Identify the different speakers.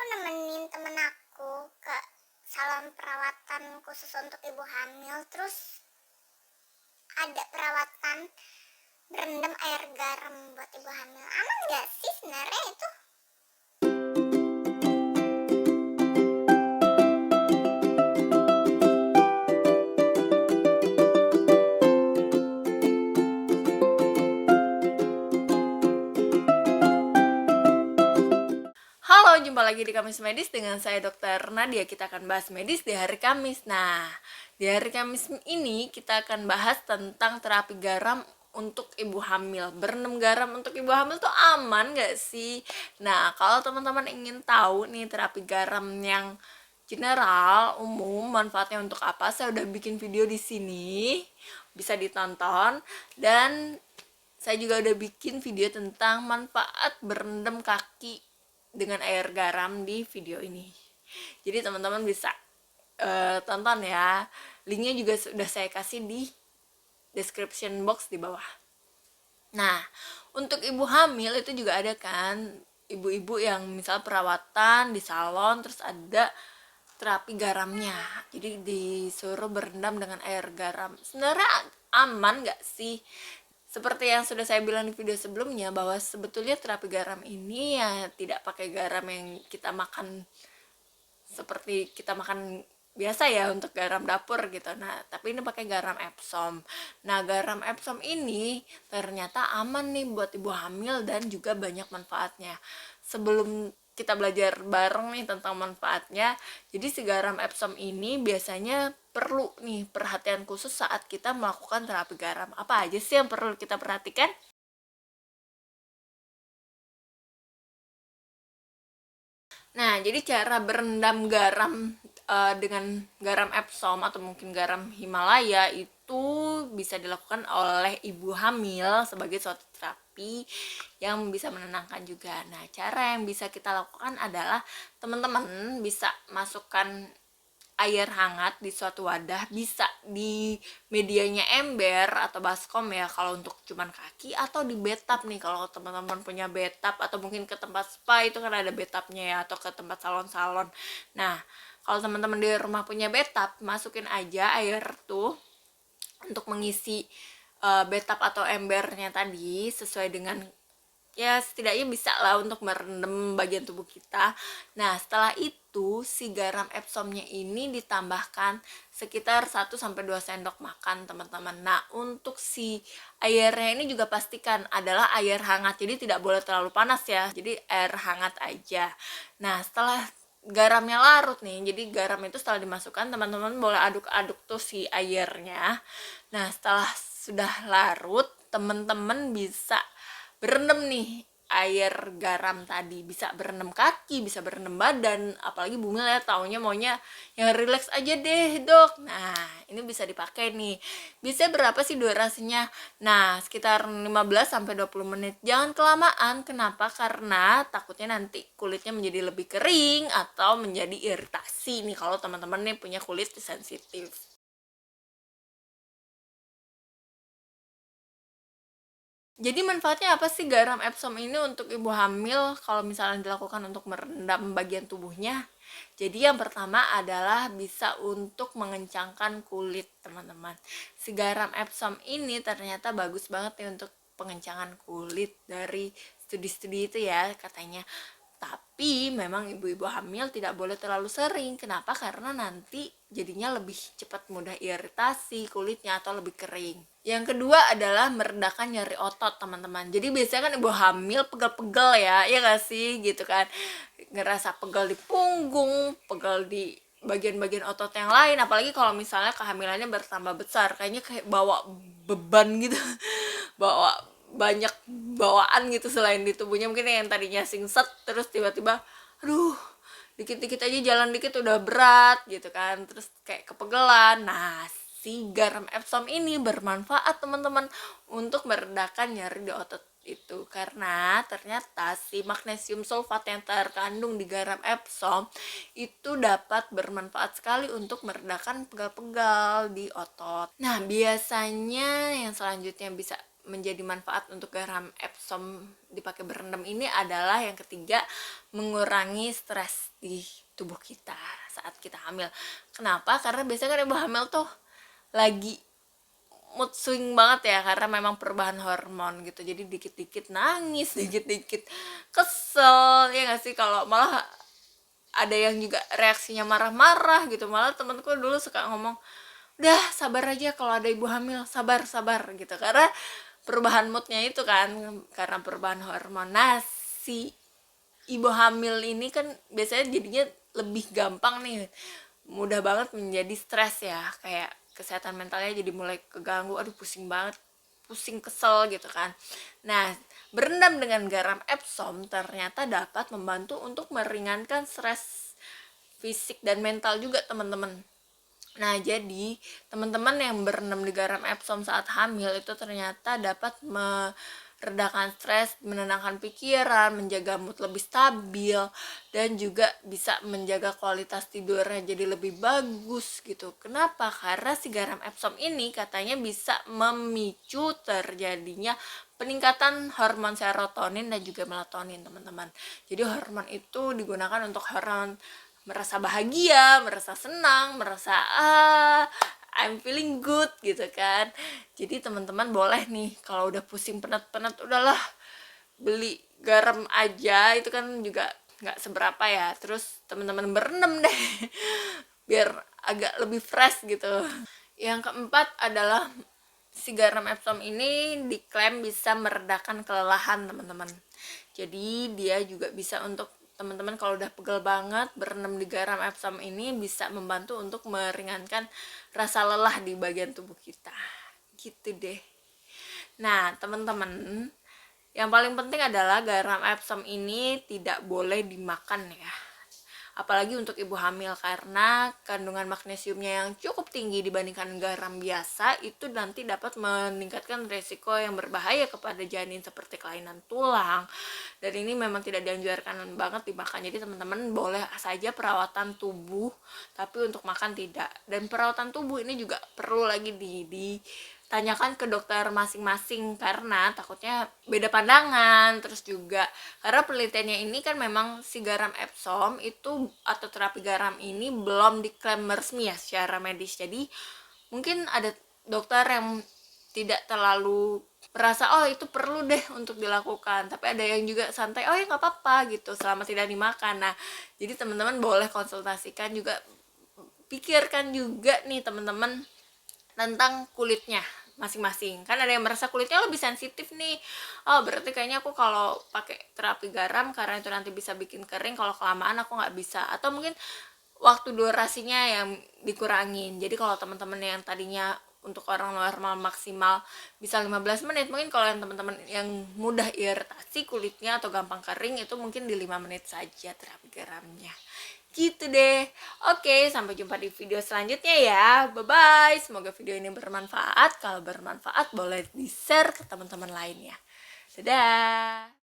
Speaker 1: aku nemenin temen aku ke salon perawatan khusus untuk ibu hamil. Terus ada perawatan berendam air garam buat ibu hamil. Aman nggak sih sebenarnya itu?
Speaker 2: Halo, jumpa lagi di Kamis Medis dengan saya Dr. Nadia. Kita akan bahas medis di hari Kamis. Nah, di hari Kamis ini kita akan bahas tentang terapi garam untuk ibu hamil. Berendam garam untuk ibu hamil tuh aman gak sih? Nah, kalau teman-teman ingin tahu nih terapi garam yang general, umum, manfaatnya untuk apa, saya udah bikin video di sini, bisa ditonton. Dan saya juga udah bikin video tentang manfaat berendam kaki dengan air garam di video ini. Jadi teman-teman bisa tonton ya. Linknya juga sudah saya kasih di description box di bawah. Nah, untuk ibu hamil itu juga ada kan ibu-ibu yang misal perawatan di salon terus ada terapi garamnya. Jadi disuruh berendam dengan air garam. Sebenarnya aman nggak sih? Seperti yang sudah saya bilang di video sebelumnya, bahwa sebetulnya terapi garam ini ya tidak pakai garam yang kita makan seperti kita makan biasa ya untuk garam dapur gitu. Nah, tapi ini pakai garam Epsom. Nah, garam Epsom ini ternyata aman nih buat ibu hamil dan juga banyak manfaatnya. Sebelum kita belajar bareng nih tentang manfaatnya, jadi si garam Epsom ini biasanya perlu nih perhatian khusus saat kita melakukan terapi garam. Apa aja sih yang perlu kita perhatikan? Nah, jadi cara berendam garam dengan garam Epsom atau mungkin garam Himalaya itu bisa dilakukan oleh ibu hamil sebagai suatu terapi yang bisa menenangkan juga. Nah, cara yang bisa kita lakukan adalah teman-teman bisa masukkan air hangat di suatu wadah, bisa di medianya ember atau baskom ya kalau untuk cuman kaki, atau di bathtub nih kalau teman-teman punya bathtub, atau mungkin ke tempat spa itu kan ada bathtubnya ya, atau ke tempat salon-salon. Nah, kalau teman-teman di rumah punya bathtub, masukin aja air tuh untuk mengisi bathtub atau embernya tadi sesuai dengan, ya setidaknya bisa lah untuk merendam bagian tubuh kita. Nah, setelah itu si garam Epsomnya ini ditambahkan sekitar 1-2 sendok makan teman-teman. Nah, untuk si airnya ini juga pastikan adalah air hangat, jadi tidak boleh terlalu panas ya, jadi air hangat aja. Nah, setelah garamnya larut nih, jadi garam itu setelah dimasukkan, teman-teman boleh aduk-aduk tuh si airnya. Nah, setelah sudah larut, teman-teman bisa berendam nih air garam tadi, bisa berendam kaki, bisa berendam badan. Apalagi bumil ya taunya maunya yang relax aja deh dok. Nah, ini bisa dipakai nih. Biasanya berapa sih durasinya? Nah, sekitar 15-20 menit. Jangan kelamaan. Kenapa? Karena takutnya nanti kulitnya menjadi lebih kering atau menjadi iritasi nih kalau teman-teman nih punya kulit sensitif. Jadi manfaatnya apa sih garam Epsom ini untuk ibu hamil kalau misalnya dilakukan untuk merendam bagian tubuhnya? Jadi yang pertama adalah bisa untuk mengencangkan kulit, teman-teman. Si garam Epsom ini ternyata bagus banget nih untuk pengencangan kulit dari studi-studi itu ya katanya. Tapi memang ibu-ibu hamil tidak boleh terlalu sering. Kenapa? Karena nanti jadinya lebih cepat mudah iritasi kulitnya atau lebih kering. Yang kedua adalah meredakan nyeri otot, teman-teman. Jadi biasanya kan ibu hamil pegel-pegel ya gak sih gitu kan. Ngerasa pegel di punggung, pegel di bagian-bagian otot yang lain. Apalagi kalau misalnya kehamilannya bertambah besar, kayaknya kayak bawa beban gitu. Bawa banyak bawaan gitu selain di tubuhnya, mungkin yang tadinya singset terus tiba-tiba aduh dikit-dikit aja jalan dikit udah berat gitu kan, terus kayak kepegelan. Nah, si garam Epsom ini bermanfaat teman-teman untuk meredakan nyeri di otot itu, karena ternyata si magnesium sulfat yang terkandung di garam Epsom itu dapat bermanfaat sekali untuk meredakan pegal-pegal di otot. Nah, biasanya yang selanjutnya bisa menjadi manfaat untuk garam Epsom dipakai berendam ini adalah yang ketiga, mengurangi stres di tubuh kita saat kita hamil. Kenapa? Karena biasanya kan ibu hamil tuh lagi mood swing banget ya, karena memang perubahan hormon gitu, jadi dikit-dikit nangis, dikit-dikit kesel, ya nggak sih? Kalau malah ada yang juga reaksinya marah-marah gitu, malah temanku dulu suka ngomong, udah sabar aja kalau ada ibu hamil, sabar gitu, karena perubahan moodnya itu kan karena perubahan hormon. Nah, si ibu hamil ini kan biasanya jadinya lebih gampang nih, mudah banget menjadi stres ya, kayak kesehatan mentalnya jadi mulai keganggu, aduh pusing banget, pusing kesel gitu kan. Nah, berendam dengan garam Epsom ternyata dapat membantu untuk meringankan stres fisik dan mental juga teman-teman. Nah, jadi teman-teman yang berendam di garam Epsom saat hamil itu ternyata dapat meredakan stres, menenangkan pikiran, menjaga mood lebih stabil, dan juga bisa menjaga kualitas tidurnya jadi lebih bagus gitu. Kenapa? Karena si garam Epsom ini katanya bisa memicu terjadinya peningkatan hormon serotonin dan juga melatonin, teman-teman. Jadi hormon itu digunakan untuk hormon merasa bahagia, merasa senang, merasa I'm feeling good gitu kan. Jadi teman-teman boleh nih kalau udah pusing penat-penat, udahlah beli garam aja, itu kan juga nggak seberapa ya. Terus teman-teman berendam deh biar agak lebih fresh gitu. Yang keempat adalah si garam Epsom ini diklaim bisa meredakan kelelahan, teman-teman. Jadi dia juga bisa untuk teman-teman kalau udah pegel banget, berendam di garam Epsom ini bisa membantu untuk meringankan rasa lelah di bagian tubuh kita. Gitu deh. Nah, teman-teman, yang paling penting adalah garam Epsom ini tidak boleh dimakan ya. Apalagi untuk ibu hamil, karena kandungan magnesiumnya yang cukup tinggi dibandingkan garam biasa itu nanti dapat meningkatkan resiko yang berbahaya kepada janin seperti kelainan tulang, dan ini memang tidak dianjurkan banget dimakan. Jadi teman-teman boleh saja perawatan tubuh, tapi untuk makan tidak. Dan perawatan tubuh ini juga perlu lagi ditanyakan ke dokter masing-masing, karena takutnya beda pandangan. Terus juga karena penelitiannya ini kan memang si garam Epsom itu atau terapi garam ini belum diklaim resmi ya secara medis. Jadi mungkin ada dokter yang tidak terlalu merasa oh itu perlu deh untuk dilakukan, tapi ada yang juga santai, oh ya nggak apa-apa gitu selama tidak dimakan. Nah, jadi teman-teman boleh konsultasikan juga, pikirkan juga nih teman-teman tentang kulitnya masing-masing. Kan ada yang merasa kulitnya lebih sensitif nih, oh berarti kayaknya aku kalau pakai terapi garam karena itu nanti bisa bikin kering, kalau kelamaan aku nggak bisa. Atau mungkin waktu durasinya yang dikurangin. Jadi kalau teman-teman yang tadinya untuk orang normal maksimal bisa 15 menit, mungkin kalau yang teman-teman yang mudah iritasi kulitnya atau gampang kering itu mungkin di 5 menit saja terapi garamnya. Gitu deh. Oke, sampai jumpa di video selanjutnya ya. Bye bye. Semoga video ini bermanfaat. Kalau bermanfaat boleh di share ke teman-teman lainnya. Dadah.